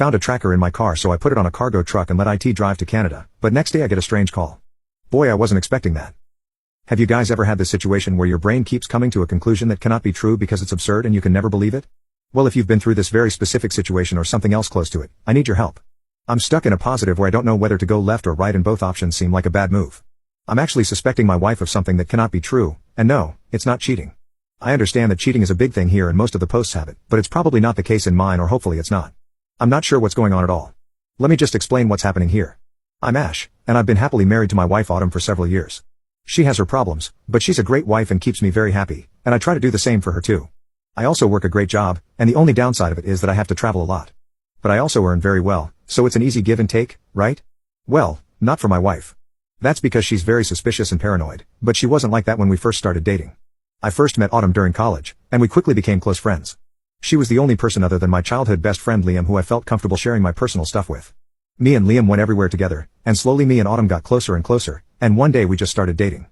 Found a tracker in my car, so I put it on a cargo truck and let IT drive to Canada, but next day I get a strange call. Boy, I wasn't expecting that. Have you guys ever had this situation where your brain keeps coming to a conclusion that cannot be true because it's absurd and you can never believe it? Well, if you've been through this very specific situation or something else close to it, I need your help. I'm stuck in a positive where I don't know whether to go left or right and both options seem like a bad move. I'm actually suspecting my wife of something that cannot be true, and no, it's not cheating. I understand that cheating is a big thing here and most of the posts have it, but it's probably not the case in mine, or hopefully it's not. I'm not sure what's going on at all. Let me just explain what's happening here. I'm Ash, and I've been happily married to my wife Autumn for several years. She has her problems, but she's a great wife and keeps me very happy, and I try to do the same for her too. I also work a great job, and the only downside of it is that I have to travel a lot. But I also earn very well, so it's an easy give and take, right? Well, not for my wife. That's because she's very suspicious and paranoid, but she wasn't like that when we first started dating. I first met Autumn during college, and we quickly became close friends. She was the only person other than my childhood best friend Liam who I felt comfortable sharing my personal stuff with. Me and Liam went everywhere together, and slowly me and Autumn got closer and closer, and one day we just started dating.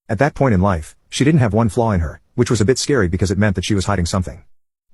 At that point in life, she didn't have one flaw in her, which was a bit scary because it meant that she was hiding something.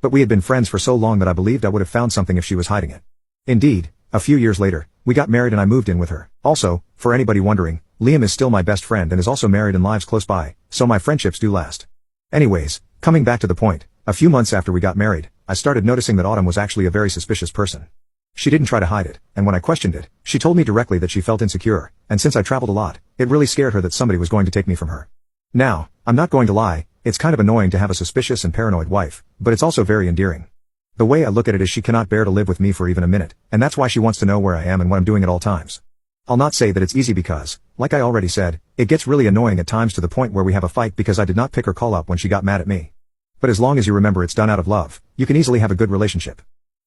But we had been friends for so long that I believed I would have found something if she was hiding it. Indeed, a few years later, we got married and I moved in with her. Also, for anybody wondering, Liam is still my best friend and is also married and lives close by, so my friendships do last. Anyways, coming back to the point, a few months after we got married, I started noticing that Autumn was actually a very suspicious person. She didn't try to hide it, and when I questioned it, she told me directly that she felt insecure, and since I traveled a lot, it really scared her that somebody was going to take me from her. Now, I'm not going to lie, it's kind of annoying to have a suspicious and paranoid wife, but it's also very endearing. The way I look at it is she cannot bear to live with me for even a minute, and that's why she wants to know where I am and what I'm doing at all times. I'll not say that it's easy because, like I already said, it gets really annoying at times to the point where we have a fight because I did not pick her call up when she got mad at me. But as long as you remember it's done out of love, you can easily have a good relationship.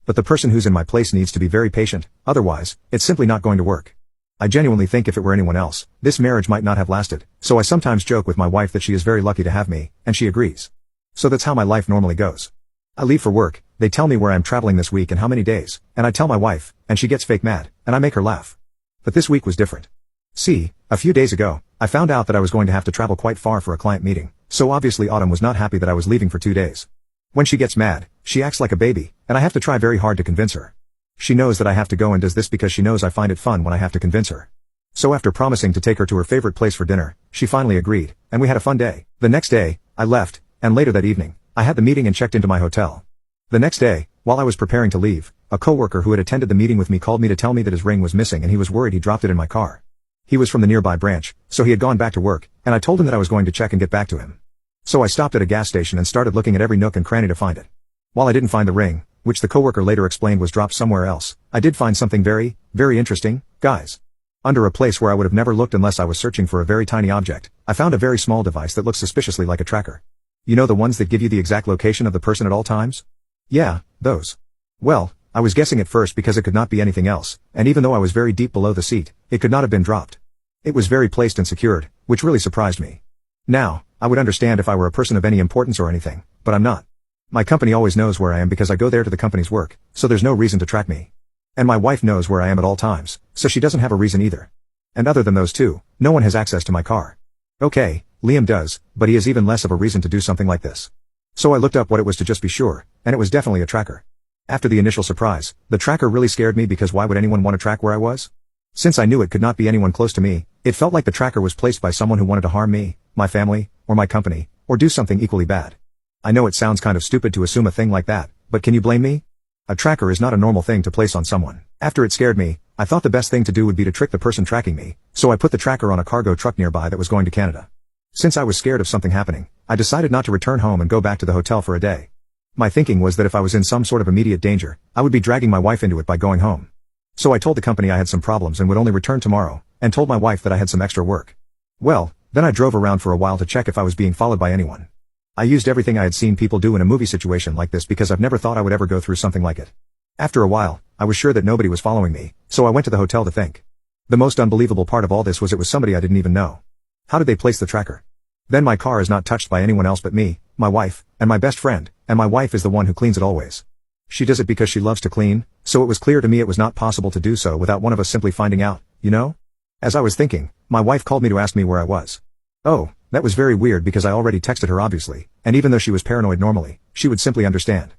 But the person who's in my place needs to be very patient, otherwise, it's simply not going to work. I genuinely think if it were anyone else, this marriage might not have lasted, so I sometimes joke with my wife that she is very lucky to have me, and she agrees. So that's how my life normally goes. I leave for work, they tell me where I'm traveling this week and how many days, and I tell my wife, and she gets fake mad, and I make her laugh. But this week was different. See, a few days ago, I found out that I was going to have to travel quite far for a client meeting, so obviously Autumn was not happy that I was leaving for 2 days. When she gets mad, she acts like a baby, and I have to try very hard to convince her. She knows that I have to go and does this because she knows I find it fun when I have to convince her. So after promising to take her to her favorite place for dinner, she finally agreed, and we had a fun day. The next day, I left, and later that evening, I had the meeting and checked into my hotel. The next day, while I was preparing to leave, a coworker who had attended the meeting with me called me to tell me that his ring was missing and he was worried he dropped it in my car. He was from the nearby branch, so he had gone back to work, and I told him that I was going to check and get back to him. So I stopped at a gas station and started looking at every nook and cranny to find it. While I didn't find the ring, which the coworker later explained was dropped somewhere else, I did find something very, very interesting, guys. Under a place where I would have never looked unless I was searching for a very tiny object, I found a very small device that looks suspiciously like a tracker. You know the ones that give you the exact location of the person at all times? Yeah, those. Well, I was guessing at first because it could not be anything else, and even though I was very deep below the seat, it could not have been dropped. It was very placed and secured, which really surprised me. Now, I would understand if I were a person of any importance or anything, but I'm not. My company always knows where I am because I go there to the company's work, so there's no reason to track me. And my wife knows where I am at all times, so she doesn't have a reason either. And other than those two, no one has access to my car. Okay, Liam does, but he has even less of a reason to do something like this. So I looked up what it was to just be sure, and it was definitely a tracker. After the initial surprise, the tracker really scared me because why would anyone want to track where I was? Since I knew it could not be anyone close to me, it felt like the tracker was placed by someone who wanted to harm me, my family, or my company, or do something equally bad. I know it sounds kind of stupid to assume a thing like that, but can you blame me? A tracker is not a normal thing to place on someone. After it scared me, I thought the best thing to do would be to trick the person tracking me, so I put the tracker on a cargo truck nearby that was going to Canada. Since I was scared of something happening, I decided not to return home and go back to the hotel for a day. My thinking was that if I was in some sort of immediate danger, I would be dragging my wife into it by going home. So I told the company I had some problems and would only return tomorrow, and told my wife that I had some extra work. Well, then I drove around for a while to check if I was being followed by anyone. I used everything I had seen people do in a movie situation like this because I've never thought I would ever go through something like it. After a while, I was sure that nobody was following me, so I went to the hotel to think. The most unbelievable part of all this was it was somebody I didn't even know. How did they place the tracker? Then my car is not touched by anyone else but me, my wife, and my best friend, and my wife is the one who cleans it always. She does it because she loves to clean, so it was clear to me it was not possible to do so without one of us simply finding out, you know? As I was thinking, my wife called me to ask me where I was. Oh, that was very weird because I already texted her obviously, and even though she was paranoid normally, she would simply understand.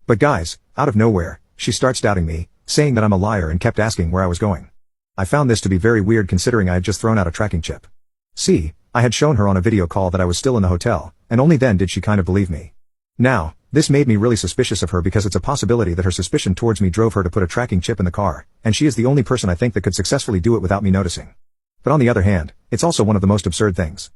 But guys, out of nowhere, she starts doubting me, saying that I'm a liar and kept asking where I was going. I found this to be very weird considering I had just thrown out a tracking chip. See, I had shown her on a video call that I was still in the hotel, and only then did she kind of believe me. Now, this made me really suspicious of her because it's a possibility that her suspicion towards me drove her to put a tracking chip in the car, and she is the only person I think that could successfully do it without me noticing. But on the other hand, it's also one of the most absurd things.